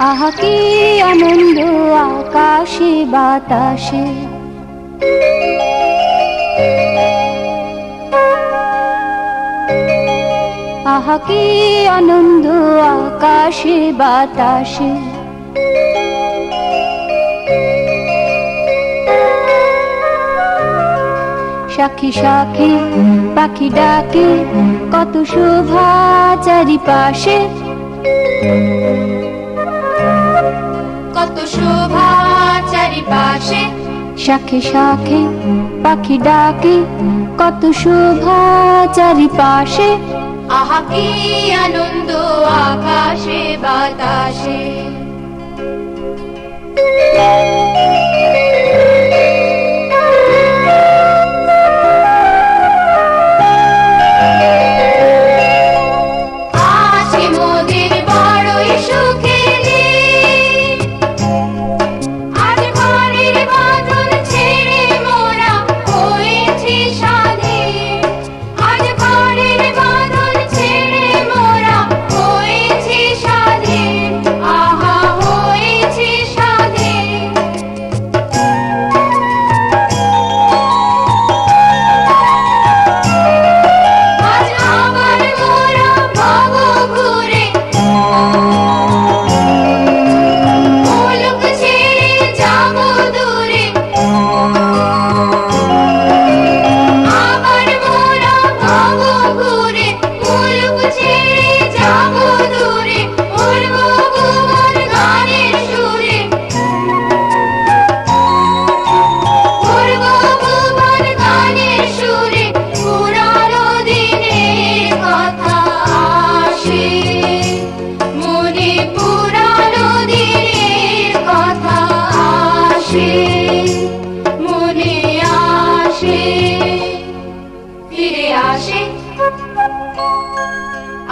আহা কি আনন্দ আকাশে বাতাসে, আহা কি আনন্দ আকাশে বাতাসে। সাক্ষী সাক্ষী পাখি ডাকে, কত শোভা চারিপাশে, কত শোভা চারিপাশে। শাখে শাখে পাখি ডাকে, কত শোভা চারিপাশে। আহা কি আনন্দ আকাশে বাতাসে।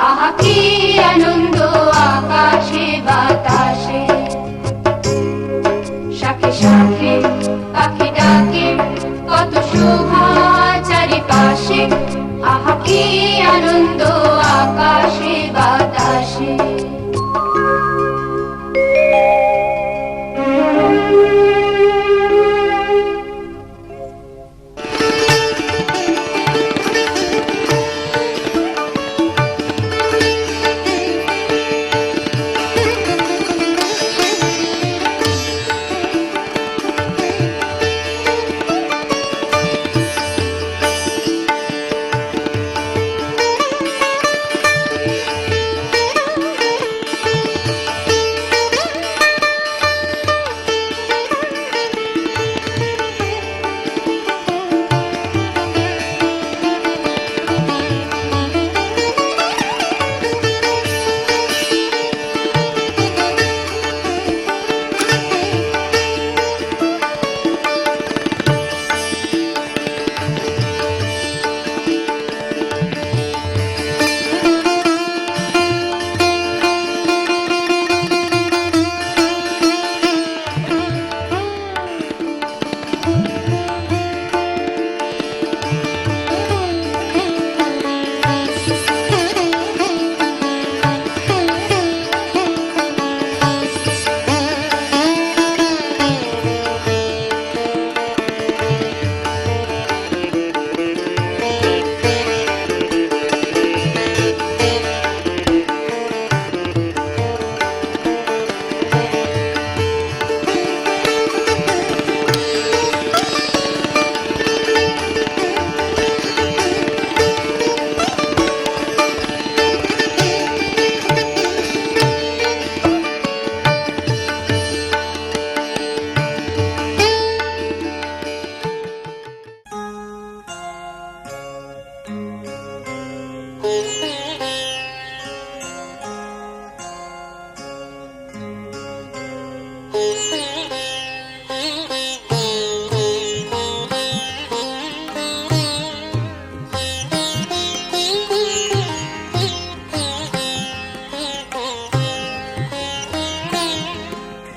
আহা কি আনন্দ আকাশে বাতাসে। শাখে শাখে পাখি ডাকে, কত শোভা চারিপাশে। আহা কি আনন্দ আকাশে বাতাসে।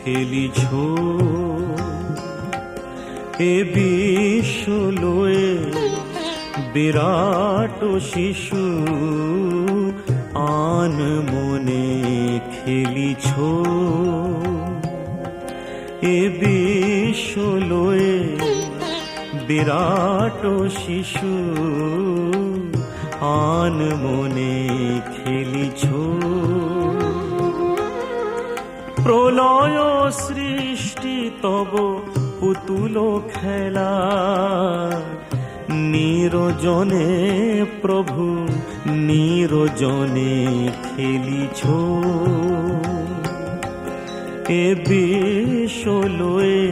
খেলিছ এ বিশ্ব লয়ে বিরাট শিশু আন মনে খেলিছ, এ বিশ্ব লয়ে বিরাট শিশু আন মনে খেলিছ। প্রলয় সৃষ্টি তব পুতুল খেলা, নিরজনে প্রভু নিরজনে খেলিছ, এ বিশ্ব লয়ে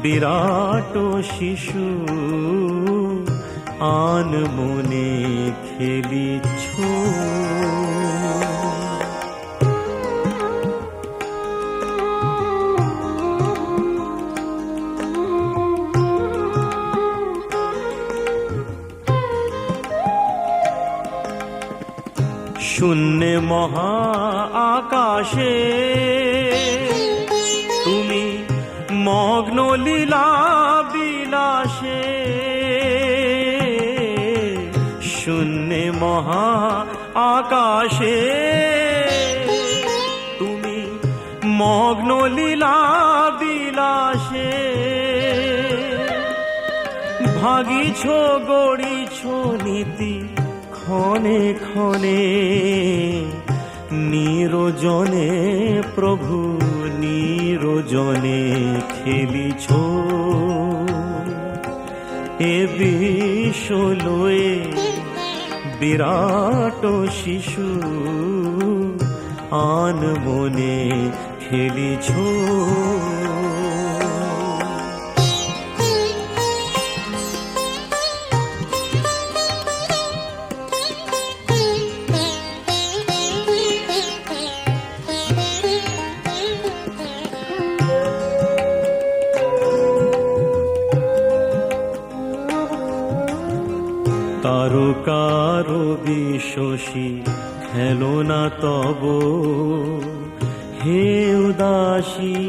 বিরাট শিশু আন মনে খেলিছ। শূন্যে মহা আকাশে তুমি মগ্ন লীলা বিলাসে, শূন্যে মহা আকাশে তুমি মগ্ন লীলা বিলাসে, ভাগিছ গড়িছ নীতি ক্ষণে ক্ষণে, নিরজনে প্রভু নিরজনে খেলিছ, এ বিশ্ব লয়ে বিরাট শিশু আন মনে খেলিছ। তারকার বিশ্বসী খেলো না তব, হে উদাসী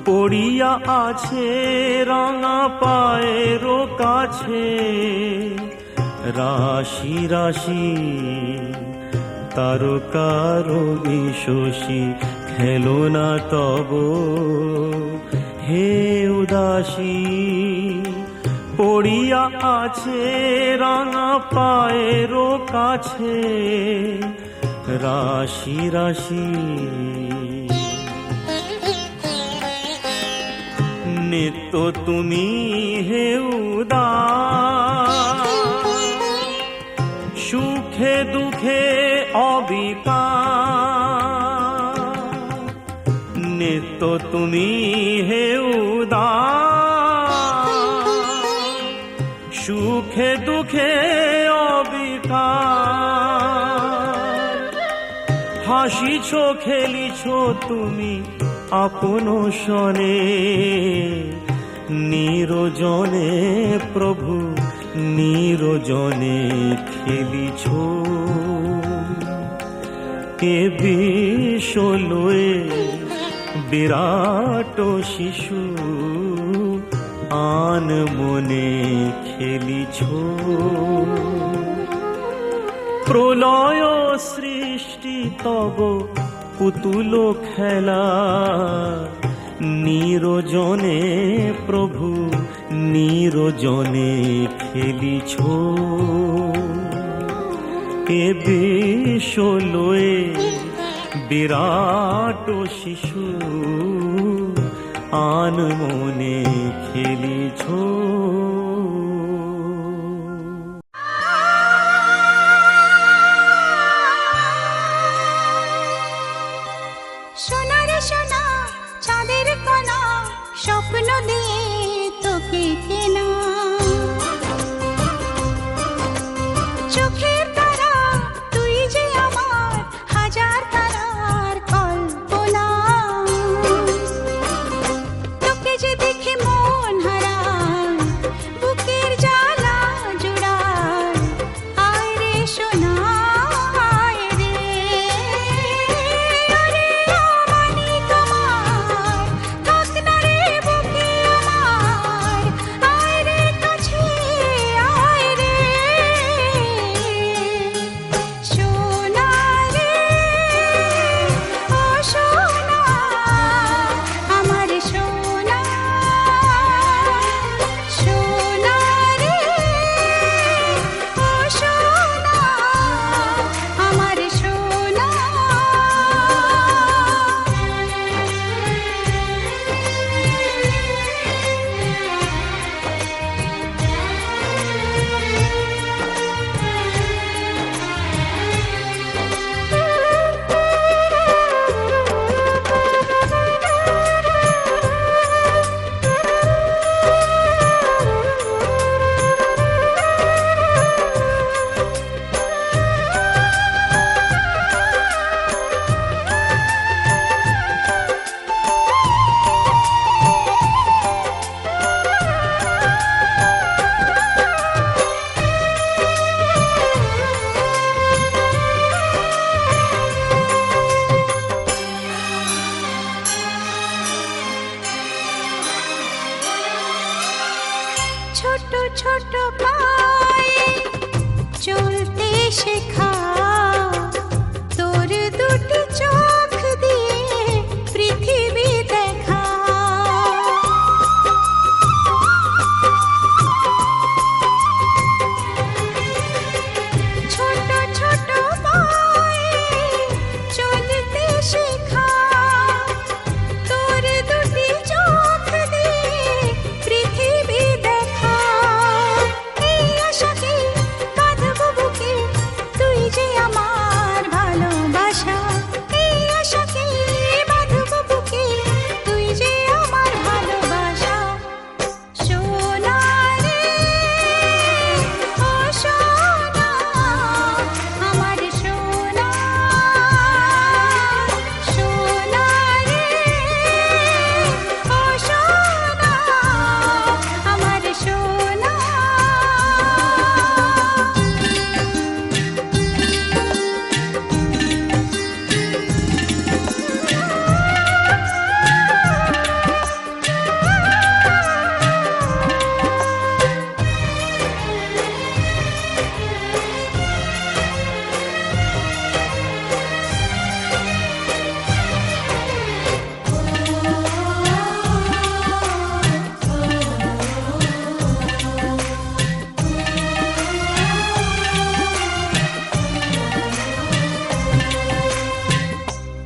পড়িয়া আছে রাঙা পায়ের কাছে, রাশি রাশি তারকার বিশ্বসী খেলো না তব, হে উদাসী পড়িয়া আছে রাঙা পায়ের কাছে, রাশি রাশি নিত্য তুমি হে উদাস, সুখে দুঃখে অবিকার, নিত্য তুমি হে উদাস, সুখে দুঃখে অবিকার, হাসিছ খেলিছ তুমি আপন সনে, নিরজনে প্রভু নিরজনে খেলিছ, এ বিশ্ব লয়ে বিরাট শিশু আন মনে খেলিছ। প্রলয় সৃষ্টি তব পুতুল খেলা, নিরজনে প্রভু নিরজনে খেলিছ, এ বিশ্ব লয়ে বিরাট শিশু আন মনে খেলিছ। স্বপ্ন দিয়ে তোকে কেনা, চোখের তারা তুই যে আমার হাজার তারার কল্পনা, তোকে যে দেখে মন হারায় পায়ে চলতে শেখা, তোর দুটি চোখ দিয়ে পৃথিবী দেখা। ছোট ছোট পায়ে চলতে শেখা, তোর দুটি চোখ দিয়ে পৃথিবী দেখা। এই আশাকে বাঁধবো বুকে, তুই যে আমার ভালোবাসা। এই আশাকে বাঁধবো বুকে, তুই যে আমার ভালোবাসা। সোনা রে ও সোনা, আমার সোনা। সোনা রে ও সোনা, আমার সোনা।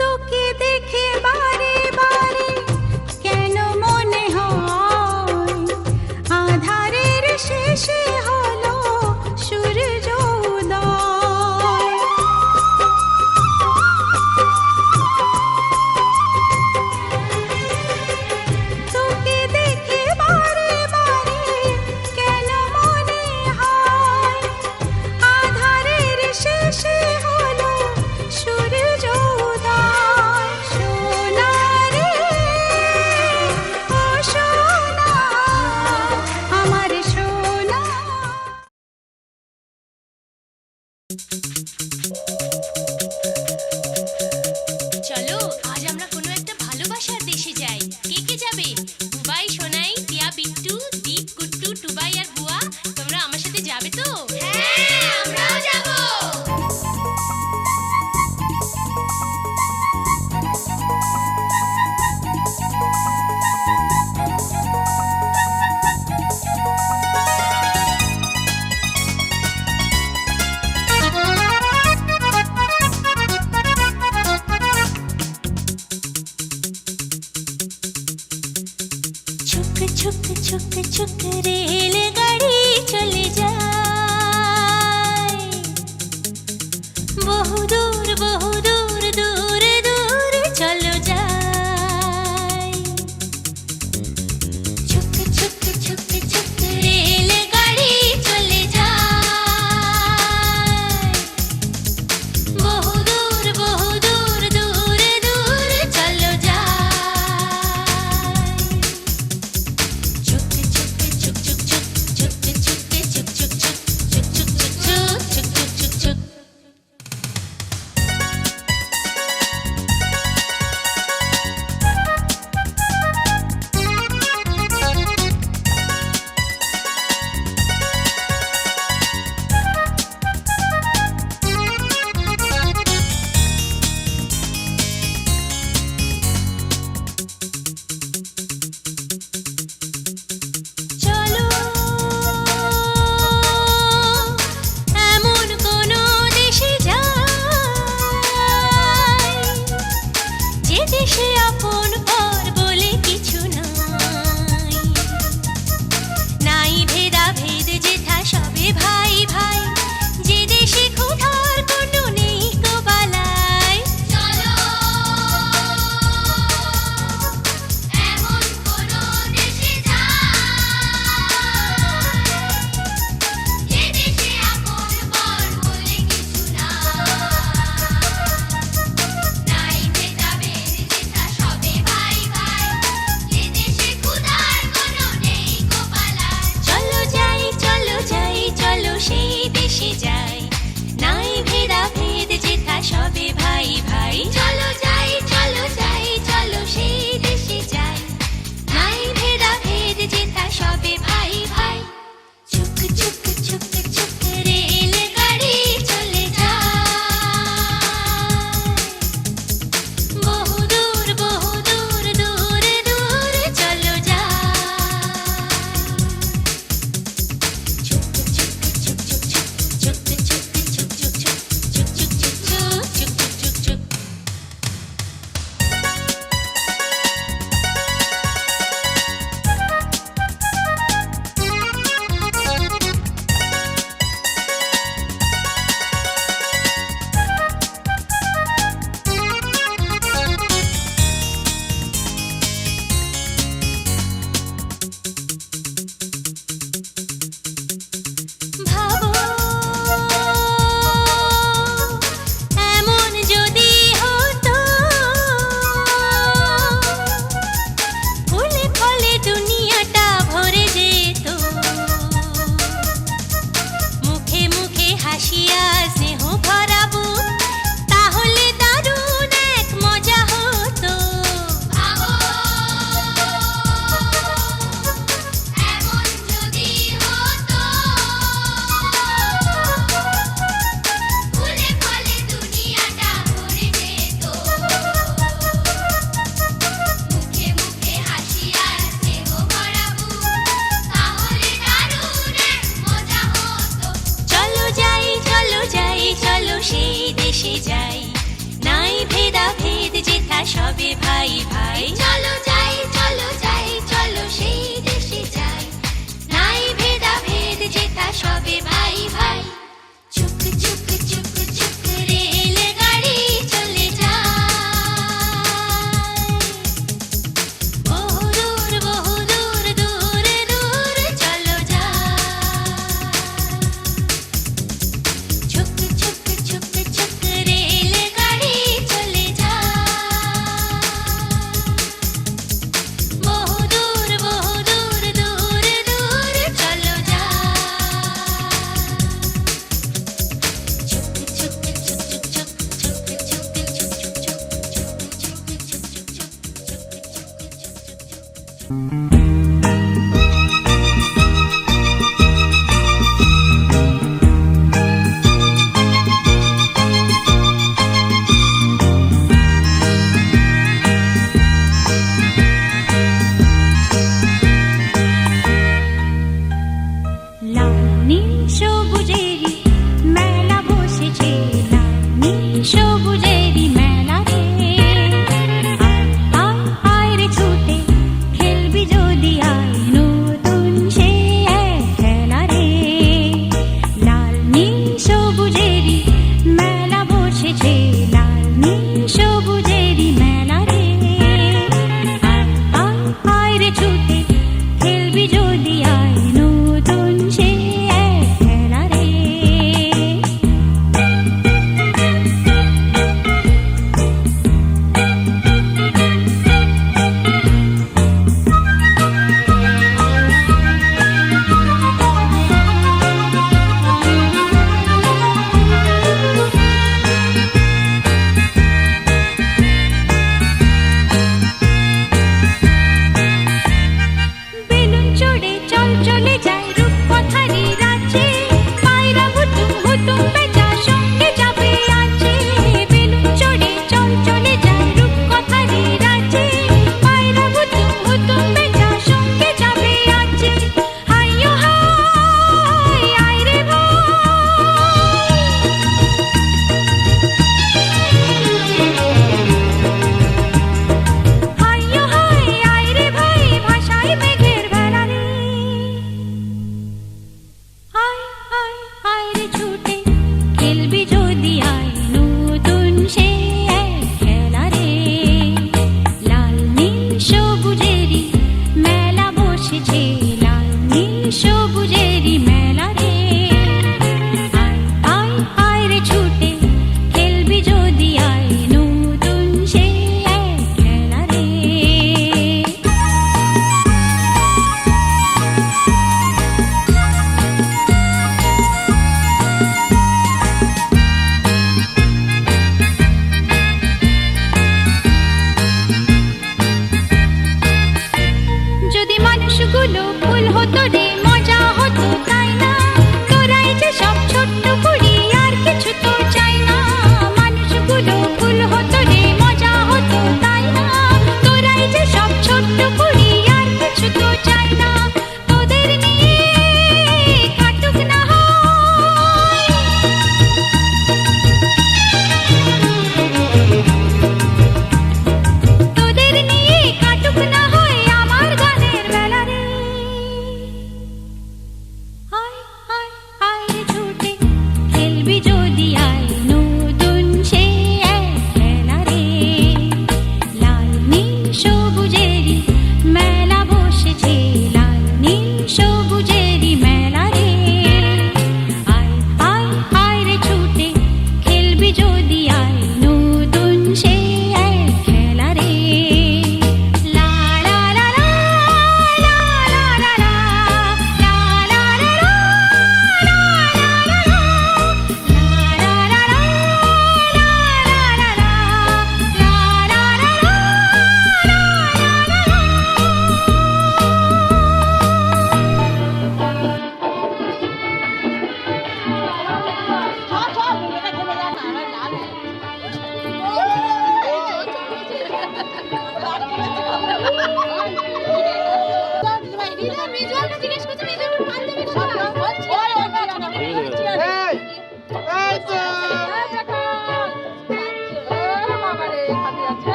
তোকে দেখে বারে বারে কেন মনে হয় আধারের শেষে হলো সূর্য উদয়। তোকে দেখে বারে বারে কেন মনে হয় আধারের শেষে হলো সূর্য উদয়। সোনা রে ও সোনা, আমার সোনা। চলো আজ আমরা কোনো একটা ভালোবাসার দেশে যাই। কে কে যাবে? বুবাই, সোনাই, টিয়া, বিট্টু, দীপ, কুট্টু, টুবাই আর বুয়া, তোমরা আমার সাথে যাবে তো? হ্যাঁ, আমরাও যাব। সবে ভাই ভাই। চলো যাই চলো যাই চলো সেই দেশে যাই, নাই ভেদাভেদ যেথা সবে ভাই ভাই। চুক চুক চুক চুক রেল গাড়ি চলে যায়, বহু দূর দূর দূর চলো যায়। চুক চুক চুক চুক রেল গাড়ি চলে যায়, বহু দূর দূর চলো যায়। চুক চুক চুক চুক চুক চুক চুক লাল নীল সবুজেরই মেলা বসেছে, লাল নীল সবুজেরই মেলা রে। আয় আয় রে ছুটে খেলবি যদি আয়, নতুন সে এক খেলা রে। লাল নীল সবুজেরই মেলা বসেছে, লাল নীল সবুজেরই মেলা রে। আয় আয় রে ছুটে খেলবি যদি আয়, নতুন সে এক খেলা রে। বেলুন চড়ে চল চলে যাই রূপকথারই রাজ্যে, পায়রা হুতুম হুতুম বেজা সঙ্গে যাবে আছে। বেলুন চড়ে চল চলে যাই রূপকথারই রাজ্যে, পায়রা হুতুম হুতুম বেজা সঙ্গে যাবে আছে। হাইয়ো হাই আয় রে হাইয়ো হাই আয় রে ভাই, ভাষায় মেঘের ভেলা রে। আয় আয় আয় রে ছুটে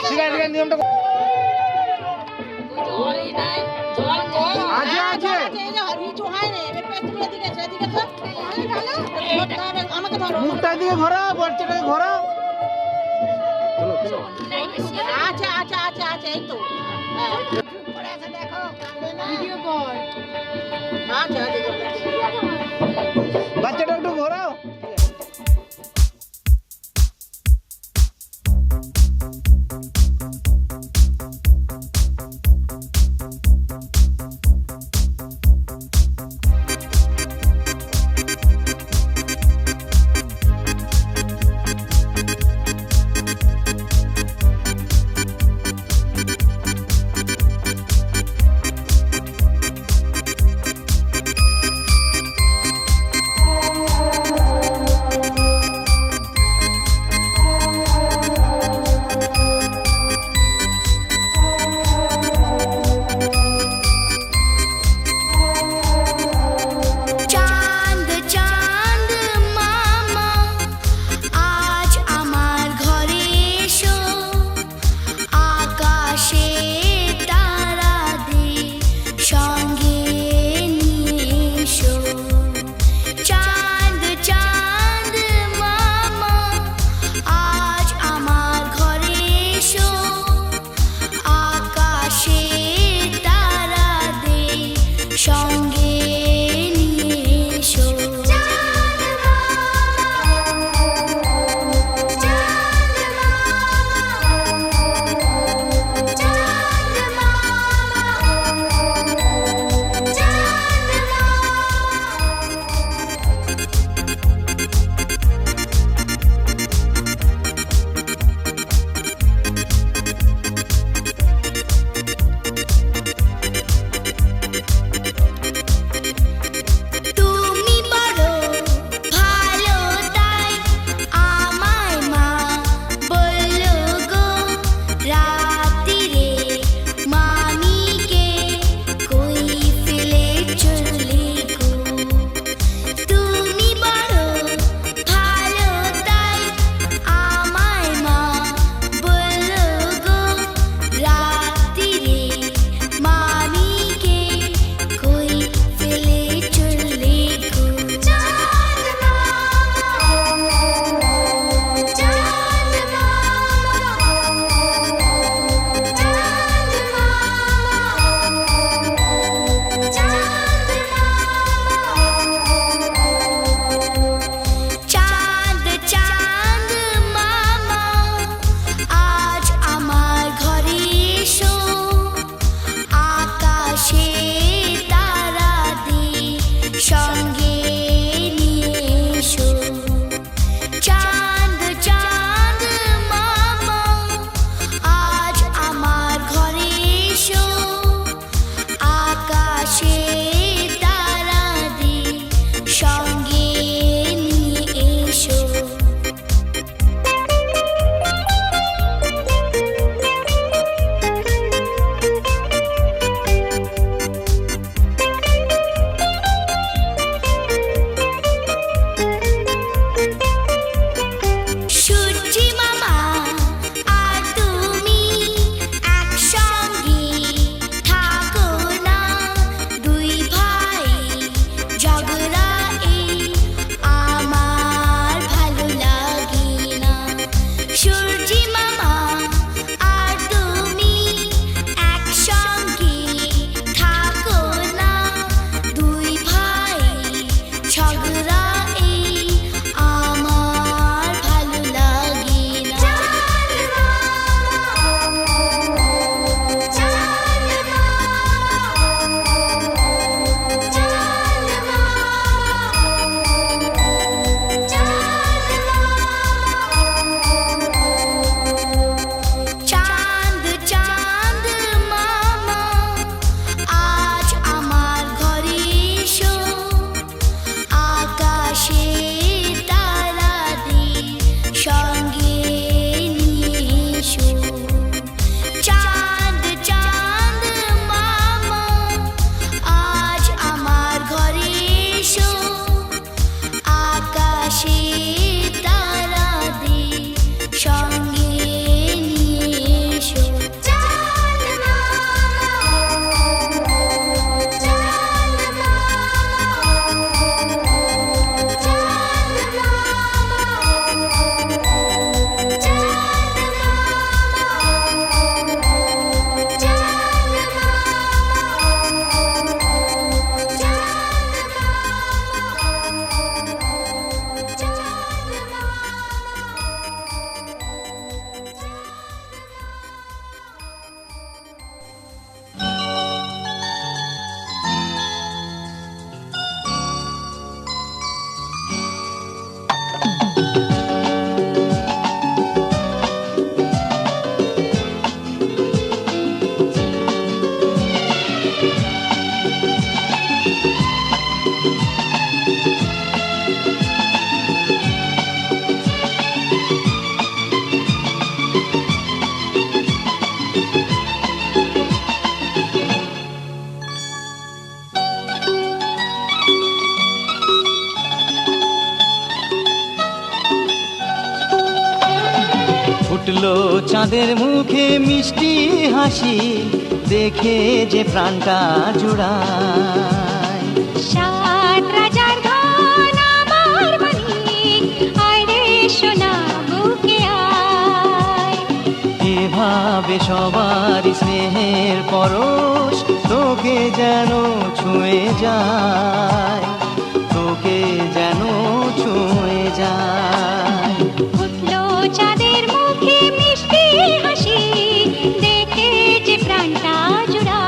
ঠিক আছে নিয়মটা আছে আছে মুখটা দিকে ঘোরা বাচ্চাটাকে ঘোরা বাচ্চাটা একটু ঘোরাও ফুটলো চাঁদের মুখে মিষ্টি হাসি, দেখে যে প্রাণটা জুড়ায়। সাত রাজার ধন আমার মানিক, আয় রে সোনা বুকে আয়। এভাবে সবার স্নেহের পরশ তোকে যেন ছুঁয়ে যায়, তোকে যেন ছুঁয়ে যায়। ফুটলো চাঁদের মুখে মিষ্টি হাসি, দেখে যে প্রাণটা জুড়ায়।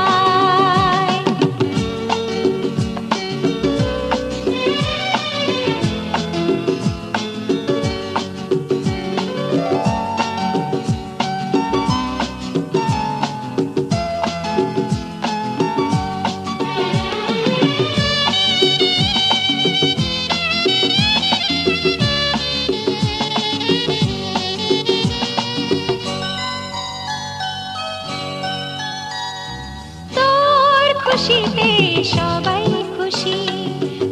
তোর খুশিতে সবাই খুশি,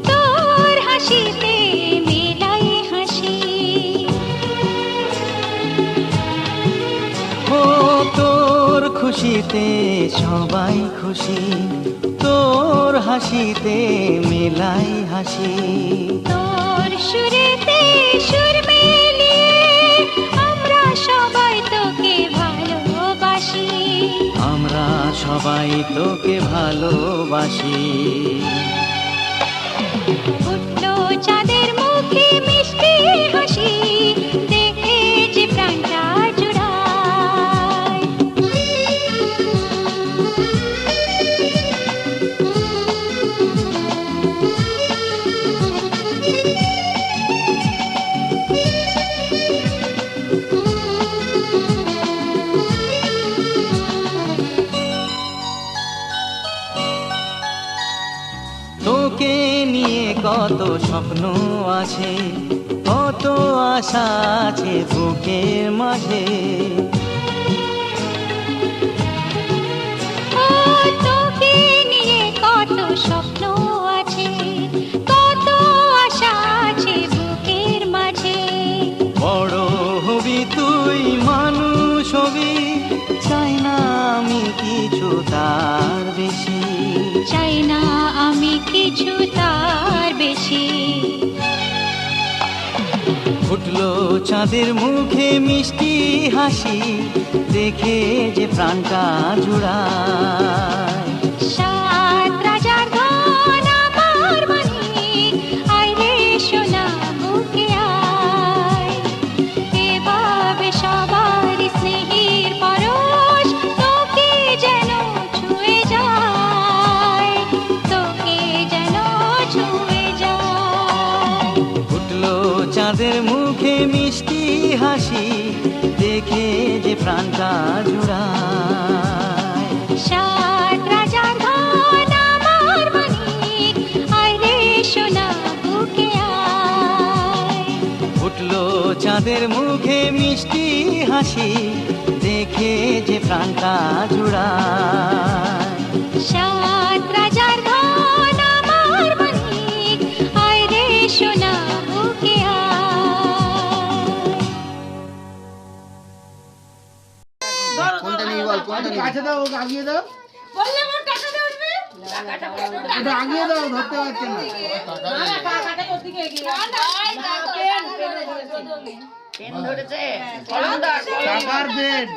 তোর হাসিতে মেলাই হাসি। ও তোর খুশিতে সবাই খুশি, তোর হাসিতে মেলাই হাসি। তোর সুরেতে সুর মিলিয়ে আমরা সবাই তোকে ভালোবাসি। আমরা সবাই তোকে ভালোবাসি। ফুটলো চাঁদের মুখে মিষ্টি হাসি, দেখে যে প্রাণটা জুড়ায়। তোকে নিয়ে কত স্বপ্ন আছে, কত আশা আছে বুকের মাঝে। ও তোকে নিয়ে কত স্বপ্ন আছে, কত আশা আছে বুকের মাঝে। বড় হবি তুই মানুষ হবি, চাই না আমি কিছু তার বেশি। চাই না আমি কিছু তার বেশি। ফুটলো চাঁদের মুখে মিষ্টি হাসি, দেখে যে প্রাণটা জুড়ায়। সাত রাজার ধন আমার মানিক, আয় রে সোনা বুকে আয়। এভাবে সবার স্নেহের পরশ তোকে যেন ছুঁয়ে যায়, তোকে যেন ছুঁয়ে যায়। ফুটলো চাঁদের মুখে মিষ্টি হাসি, দেখে যে প্রাণটা জুড়ায়। সাত রাজার ধন আমার মানিক, আয় রে সোনা বুকে আয়। ফুটলো চাঁদের মুখে মিষ্টি হাসি, দেখে যে প্রাণটা জুড়ায়। সাত রাজার ধন আমার মানিক, আয় রে সোনা বুকে আয়। কোনটা নিবি বল, কোনটা নিবি? কাছে দাও, ওকে আগিয়ে দাও। একটু আগিয়ে দাও, ধরতে পারছে না। টাকার পেন।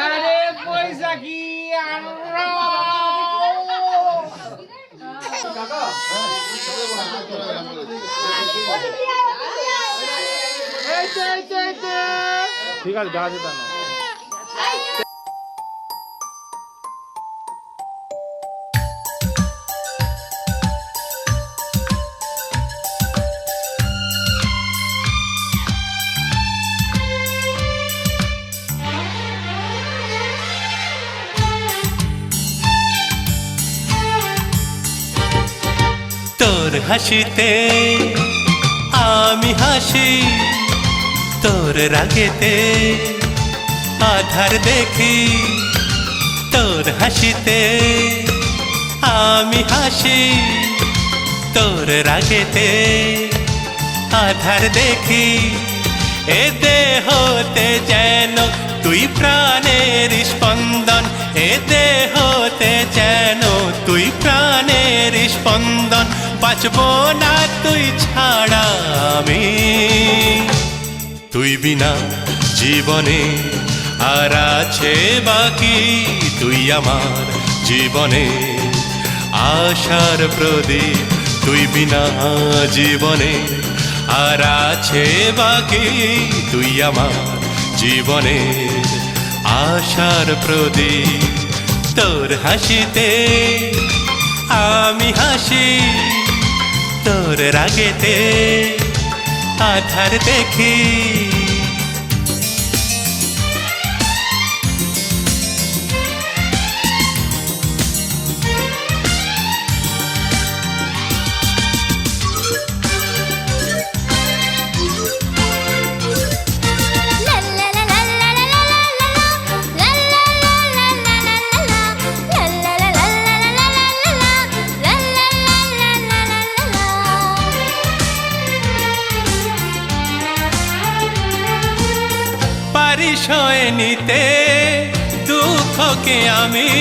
আরে পয়সা কি আমরা ঠিক আছে, যা যেটা না। তোর হাসিতে আমি হাসি, তোর রাগেতে আধার দেখি। তোর হাসিতে আমি হাসি, তোর রাগেতে আধার দেখি, এ দেহতে যেন তুই প্রাণের স্পন্দন, এ দেহতে যেন তুই প্রাণের স্পন্দন, বাঁচব না তুই ছাড়া আমি। তুই বিনা জীবনে আর আছে বাকি, তুই আমার জীবনে আশার প্রদীপ, তুই বিনা জীবনে আর আছে বাকি, তুই আমার জীবনে আশার প্রদীপ। তোর হাসিতে আমি হাসি, তোর রাগেতে আধার দেখি। পারিসয় নিতে দুঃখকে আমি,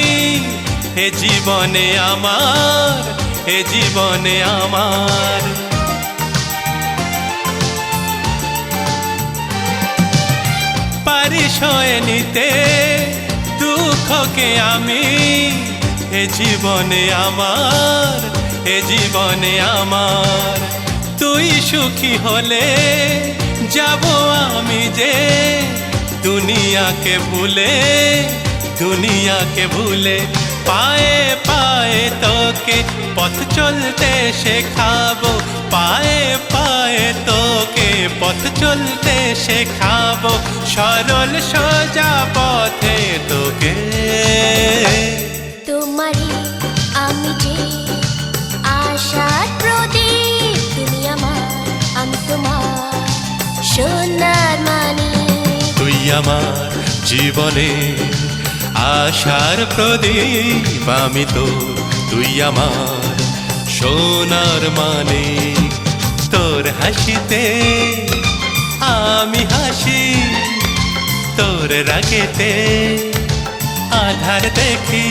হে জীবনে আমার, হে জীবনে আমার। পারিসয় নিতে দুঃখকে আমি, হে জীবনে আমার, হে জীবনে আমার। তুই সুখী হলে যাব আমি যে দুনিয়াকে ভুলে, দুনিয়াকে ভুলে। পায়ে পায়ে তোকে পথ চলতে শেখাবো, পায়ে পায়ে তোকে পথ চলতে শেখাবো, সরল সোজা পথে তোকে। তোমারই আমি যে আশার প্রদীপ, তুমি আমার আমি তোমার সোনার মানিক। তুই আমার জীবনে আশার প্রদীপ, আমি তো তুই আমার সোনার মানিক। তোর হাসিতে আমি হাসি, তোর রাগেতে আধার দেখি।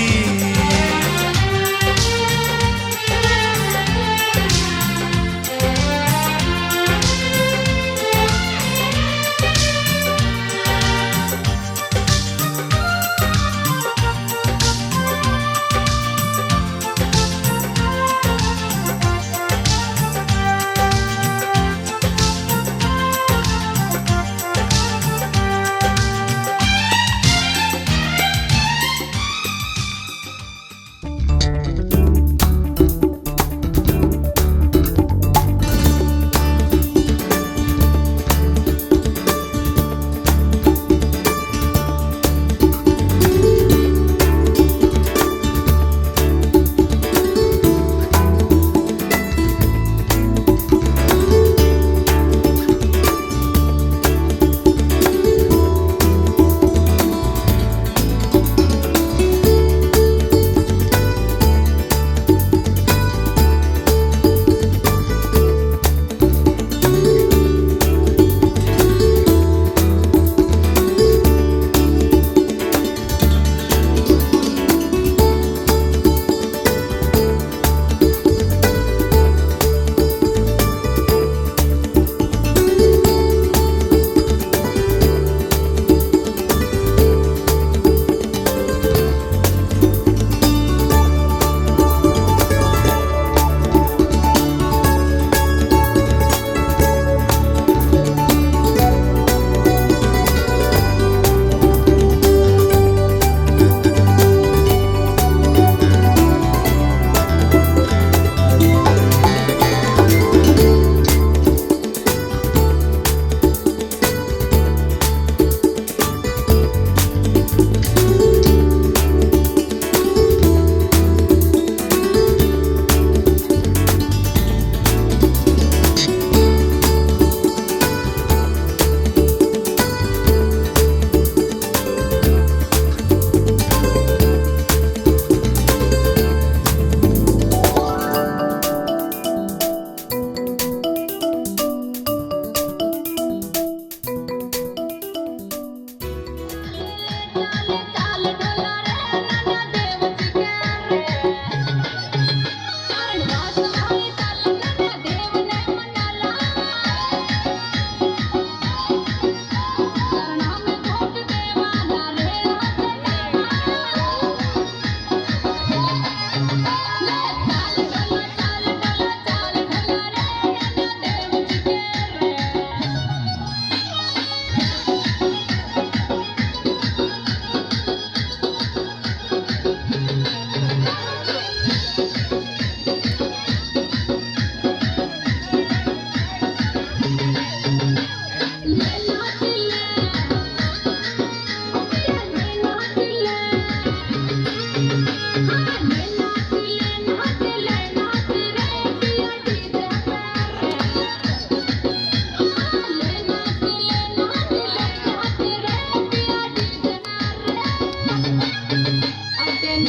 I've been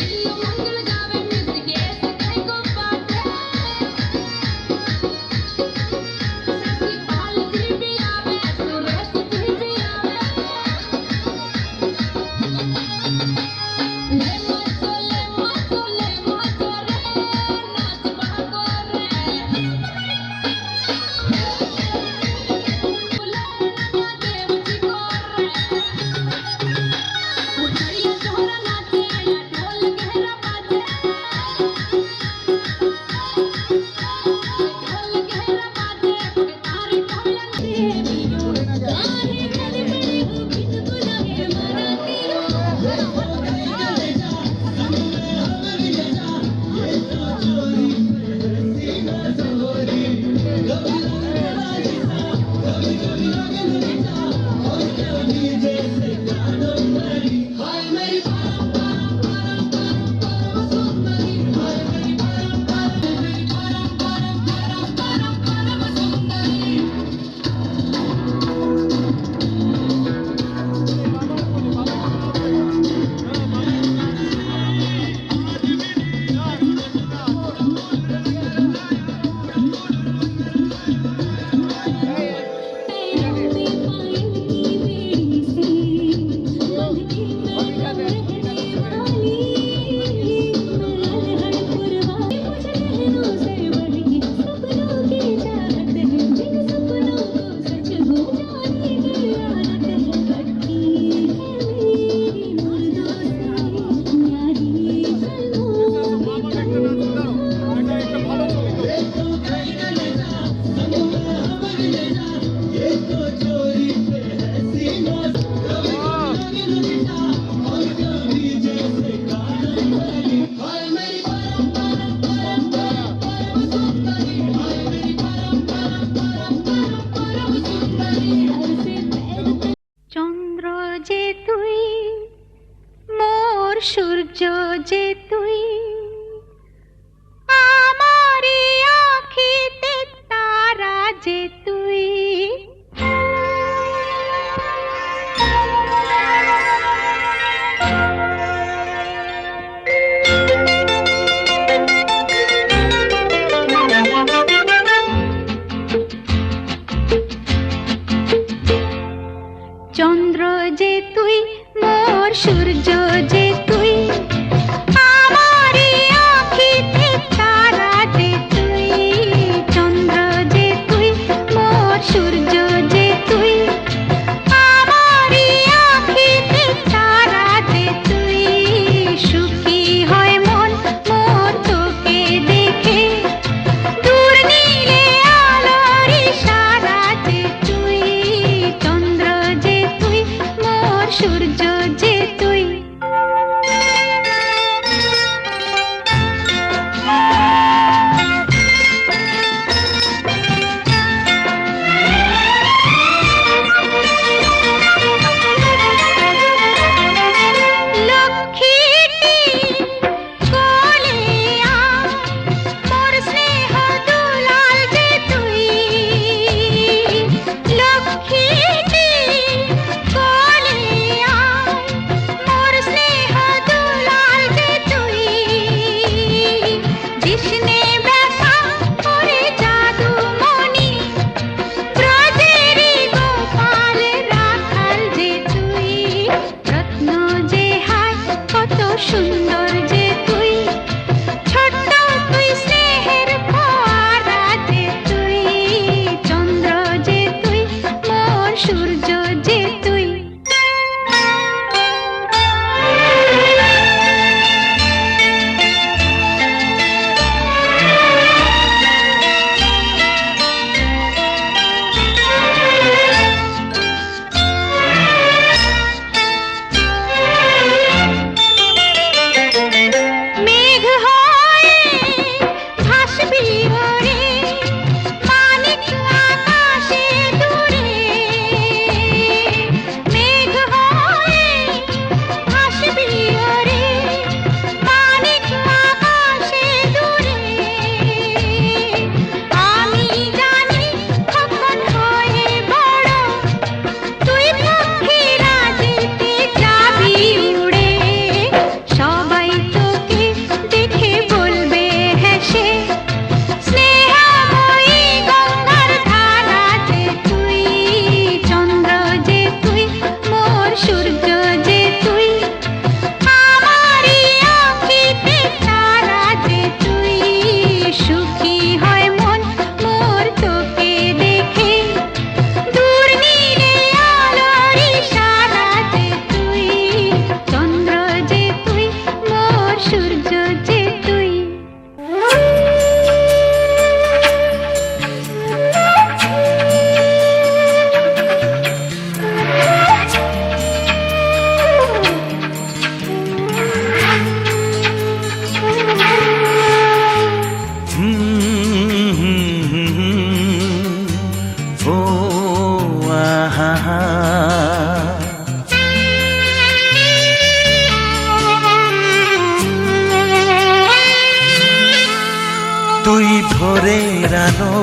ভোরের আলো,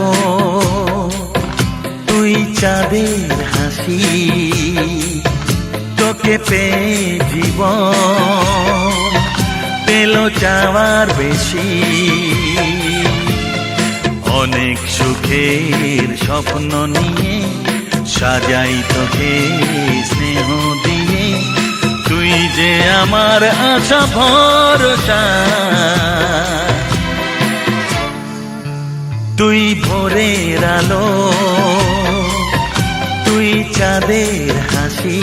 তুই চাঁদের হাসি, তোকে পেয়ে জীবন পেল চাওয়ার বেশি। অনেক সুখের স্বপ্ন নিয়ে সাজাই তোকে স্নেহ দিয়ে, তুই যে আমার আশা ভরসা। তুই ভোরের আলো, তুই চাঁদের হাসি,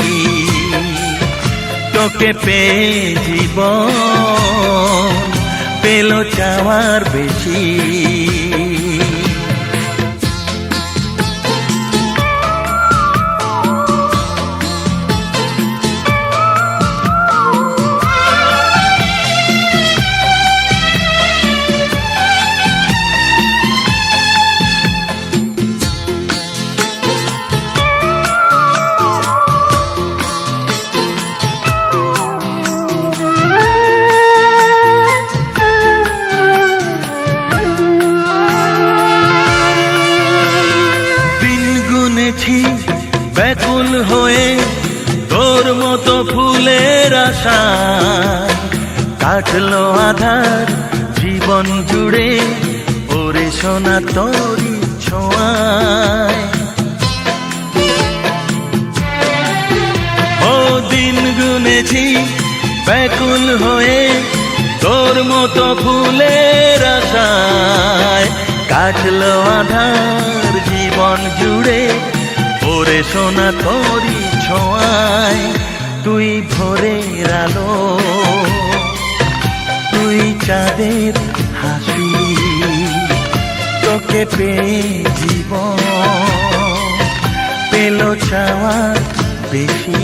তোকে পেয়ে জীবন পেল চাওয়ার বেশি। ব্যাকুল হয়ে তোর মতো ফুলের আশা, কাটলো আধার জীবন জুড়ে ওরে সোনা তোরি ছোঁয়ায়। ও দিন গুনেছি ব্যাকুল হয়ে তোর মতো ফুলের আশায়, কাটলো আধার জীবন জুড়ে ওরে সোনা তোরি ছোঁয়ায়। তুই ভোরের আলো, তুই চাঁদের হাসি, তোকে পেয়ে জীবন পেল চাওয়ার বেশি।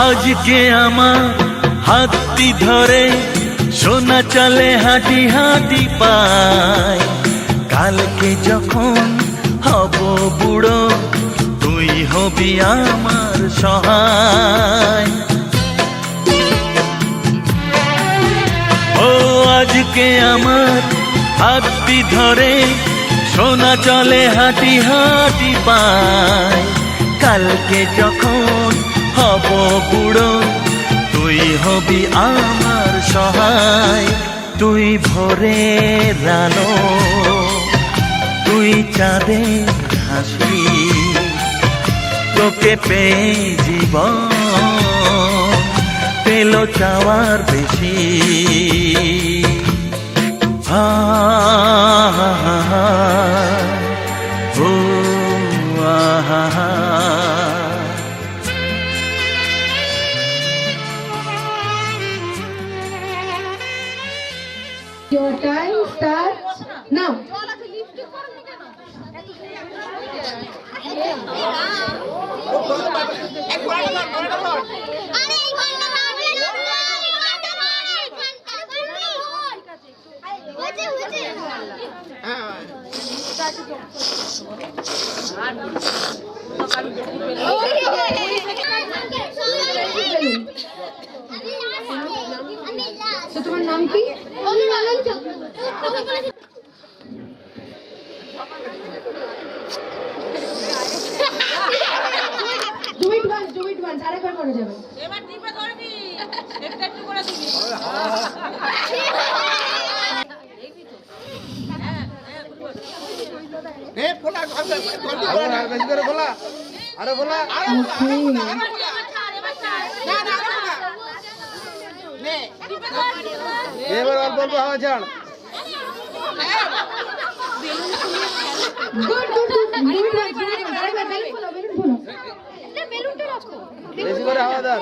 আজকে আমার হাতটি ধরে সোনা চলে হাঁটি হাঁটি পায়, কালকে যখন হব বুড়ো তুই হবি আমার সহায়। ও আজকে আমার হাতটি ধরে সোনা চলে হাঁটি হাঁটি পায়, কালকে যখন হব বুড়ো তুই হবি আমার সহায়। তুই ভোরের আলো, তুই চাঁদের হাসি, তোকে পেয়ে জীবন পেল চাওয়ার বেশি। হা হা হা ও আহা হা। Your time starts now. তো তোমার নাম কি? আরেকবার করে যাবে। এবার টিপে ধরবি, একটু একটু করে দিবি। নে ফোলা বেশি করে বলা, আরে বলা, এবার আর বলবো হাওয়া ছাড়। বেশি করে হাওয়াদার।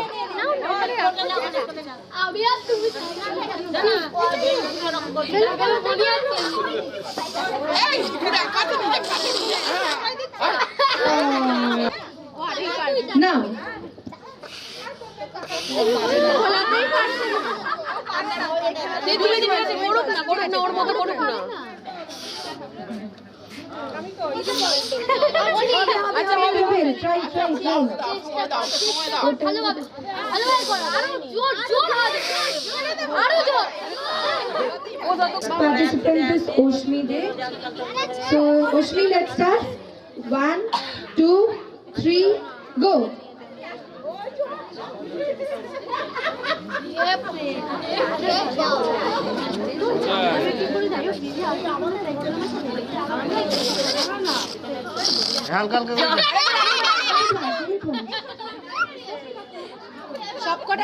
Now, participant is Oshmi Day. So, Oshmi, let's start. 1, 2, 3, go. হালকা হালকা করে।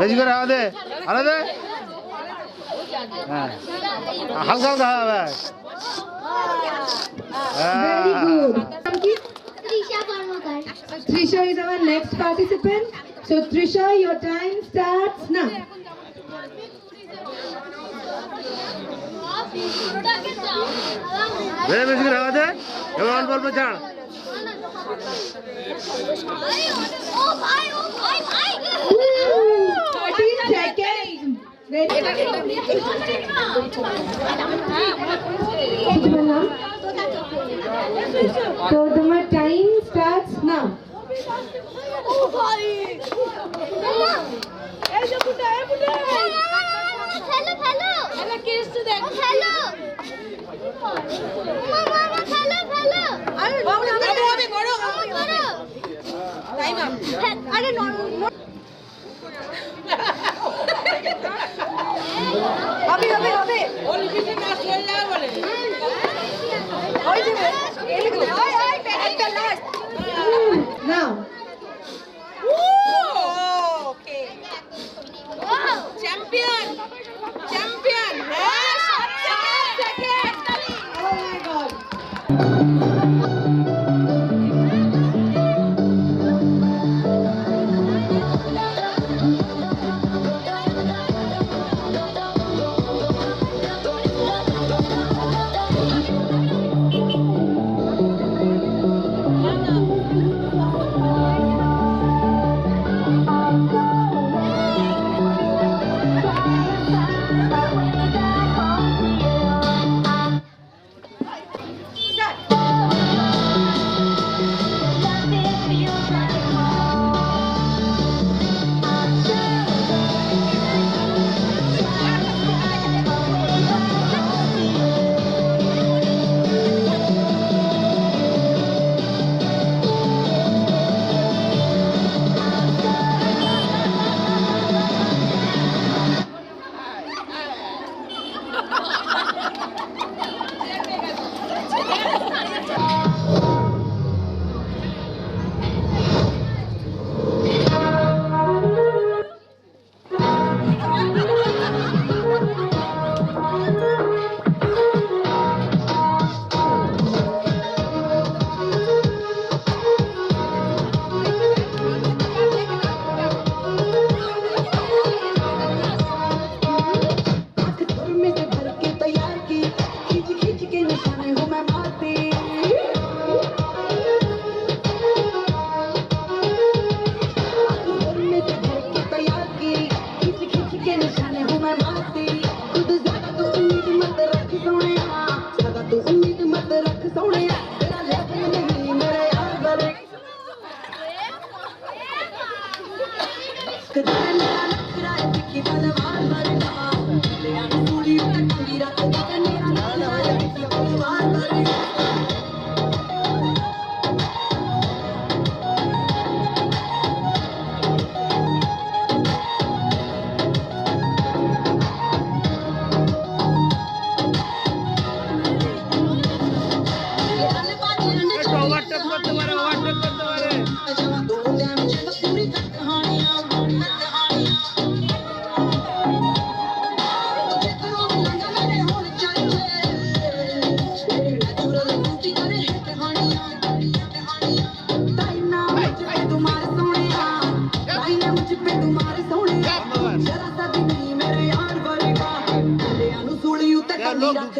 বেশি করে হাওয়া দে, হাওয়া দে। হ্যাঁ, হালকা হালকা হাওয়া। Very good. Trisha Karmakar Trisha is our next participant. So, Trisha, your time starts now. বেশি করে হাওয়া দে, এবার অল্প অল্প ছাড়। ও ভাই 13 seconds. Ready? So, the time starts now. ও ভাই এই যে ফুটা ফেলো ফেলো এটা কি ইস্যু দেখ ফেলো মামা ফেলো ফেলো আরে হবে বড় টাইম আপ আরে হবে ওর লিখে কাজ হয়ে যাবে বলে ওই যে ওই একটা last Now. Okay. Wow. Champion. Champion. Yes. Second. Oh my God. लोग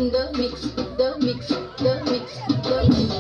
the mix, the mix, the mix, the mix.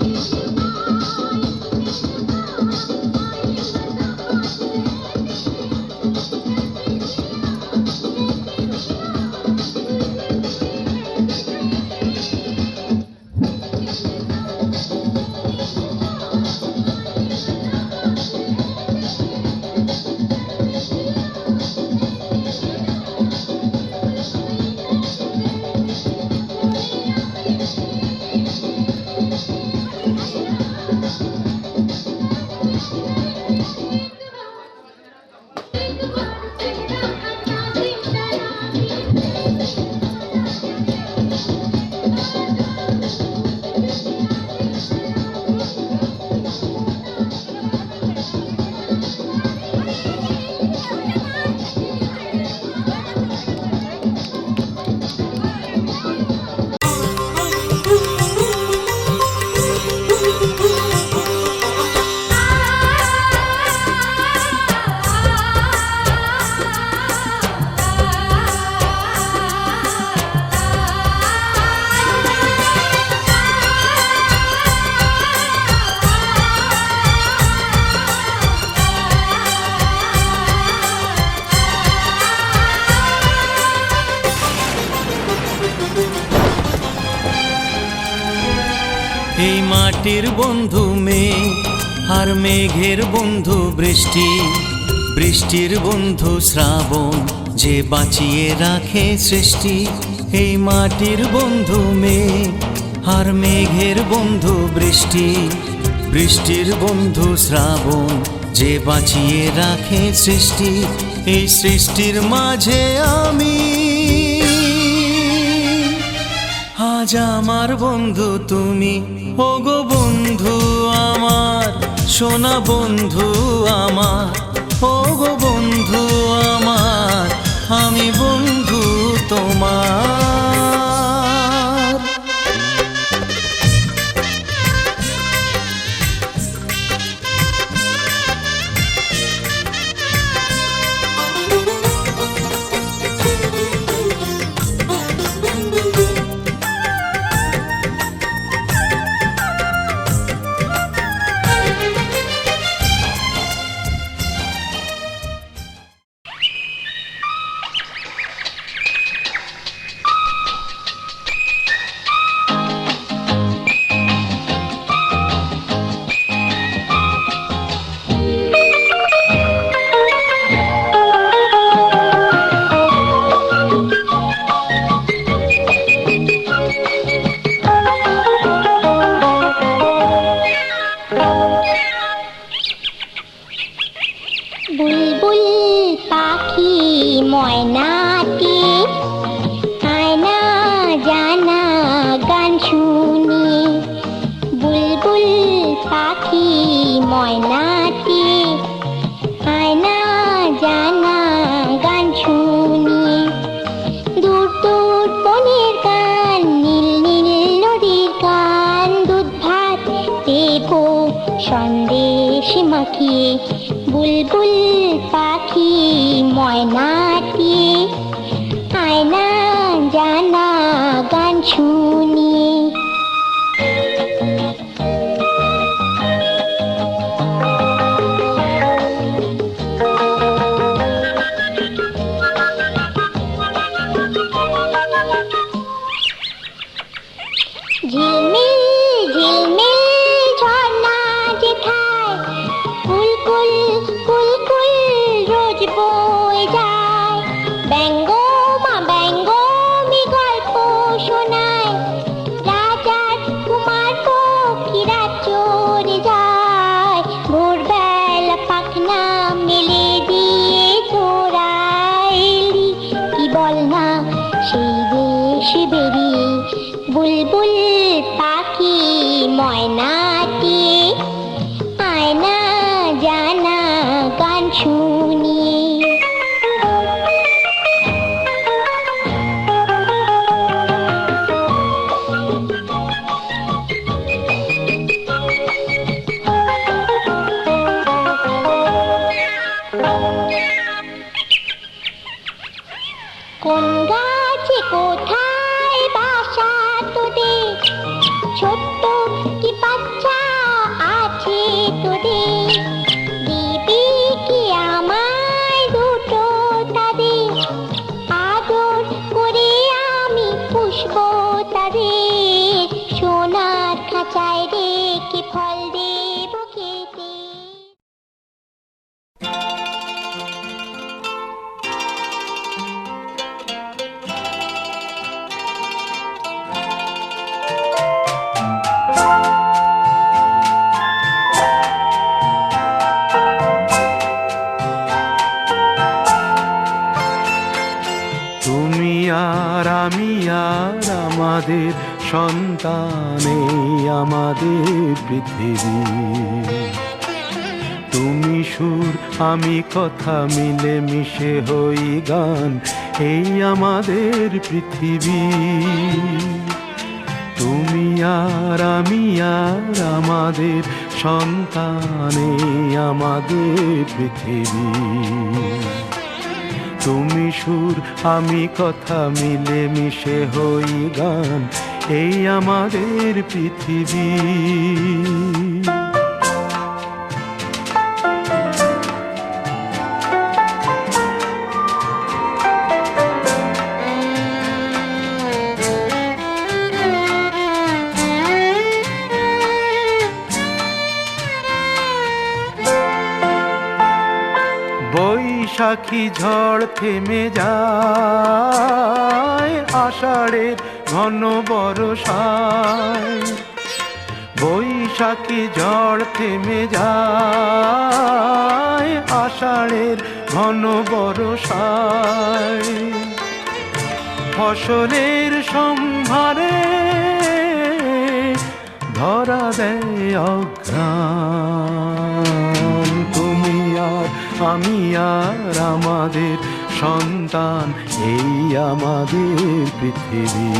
এই মাটির বন্ধু মেঘ আর মেঘের বন্ধু বৃষ্টি, বৃষ্টির বন্ধু শ্রাবণ যে বাঁচিয়ে রাখে সৃষ্টি। এই মাটির বন্ধু মেঘ আর মেঘের বন্ধু বৃষ্টি, বৃষ্টির বন্ধু শ্রাবণ যে বাঁচিয়ে রাখে সৃষ্টি। এই সৃষ্টির মাঝে আমি, আজ আমার বন্ধু তুমি, ওগো বন্ধু আমার, সোনা বন্ধু আমার, ওগো বন্ধু আমার, আমি বন্ধু তোমার। বুলবুল পাখি ময়নাটি আয়না জানা গান শুনি, বুলবুল পাখি ময়নাটি আয়না জানা গান শুনি। দূর দূর বনের গান, নীল নীল নদীর গান, দুধ ভাত দেবো সন্দেশ মাখিয়ে, বুলবুল পাখি ময়নাটি আয়না জানা গান শুনি। ঝিলমিল ঝিলমিল ঝর্ণা যেথায় কুলকুল কুলকুল রোজ বয়ে যায়, ব্যঙ্গ মা ব্যঙ্গমি গল্প শোনায়, রাজার কুমার পক্ষীরা চড়ে যায়, ভোরবেলা পাখনা মেলে দিয়ে তোরা এলি, কি বল না সেই দেশে বেরিয়ে, বুলবুল পাখি ময়নাটি আয়না জানা গান শুনি। কোন গাছে কোথায় বাসা ছোট্ট কি বাচ্চা আছে তোদের, দিবি কি আমায় দুটো তাদের, আদর করে আমি পুষবো তাদের, সোনার খাঁচায় রেখে ফল দেব খেতে। তুমি আর আমি আর আমাদের সন্তানে আমাদের পৃথিবী, তুমি সুর আমি কথা মিলে মিশে হই গান, এই আমাদের পৃথিবী। তুমি আর আমি আর আমাদের সন্তানে আমাদের পৃথিবী, তুমি সুর আমি কথা মিলে মিশে হই গান, এই আমাদের পৃথিবী। বৈশাখী ঝড় থেমে যায় আষাঢ়ের ঘন বর্ষায়, বৈশাখী ঝড় থেমে যায় আষাঢ়ের ঘন বর্ষায়, ফসলের সম্ভারে ধরা দেয় অঘ্রাণ, তুমি আর আমি আর আমাদের সন্তান, এই আমাদের পৃথিবী।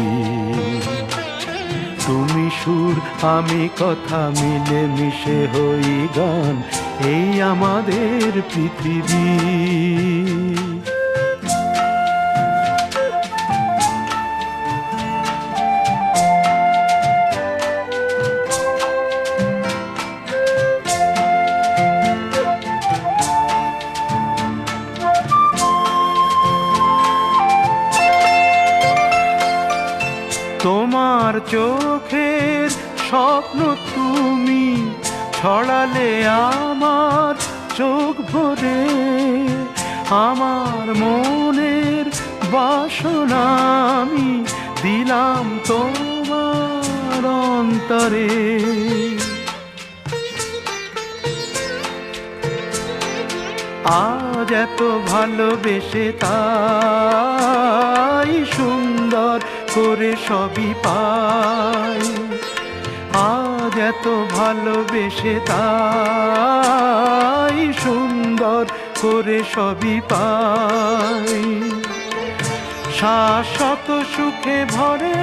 তুমি সুর আমি কথা মিলে মিশে হই গান, এই আমাদের পৃথিবী। তোমার চোখের স্বপ্ন তুমি ছড়ালে আমার চোখ ভরে, আমার মনের বাসনা আমি দিলাম তোমার অন্তরে। আজ এত ভালোবেসে তাই সুন্দর করে সবই পাই, আজ এত ভালোবেসে তাই সুন্দর করে সবই পাই, শাশ্বত সুখে ভরে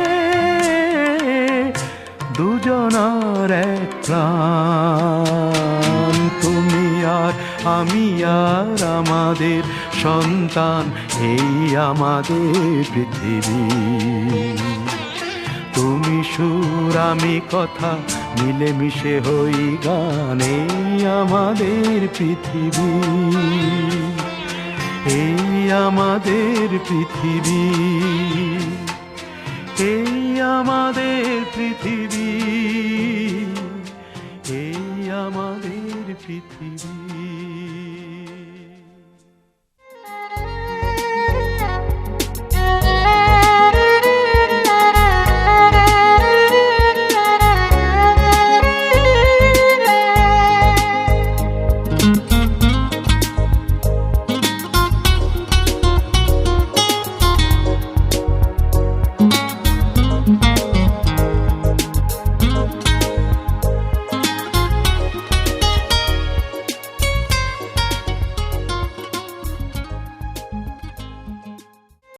দুজনার এক প্রাণ। তুমি আর আমি আর আমাদের সন্তান, এই আমাদের পৃথিবী। তুমি সুর আমি কথা মিলে মিশে হই গান, এই আমাদের পৃথিবী, এই আমাদের পৃথিবী, এই আমাদের পৃথিবী, এই আমাদের পৃথিবী।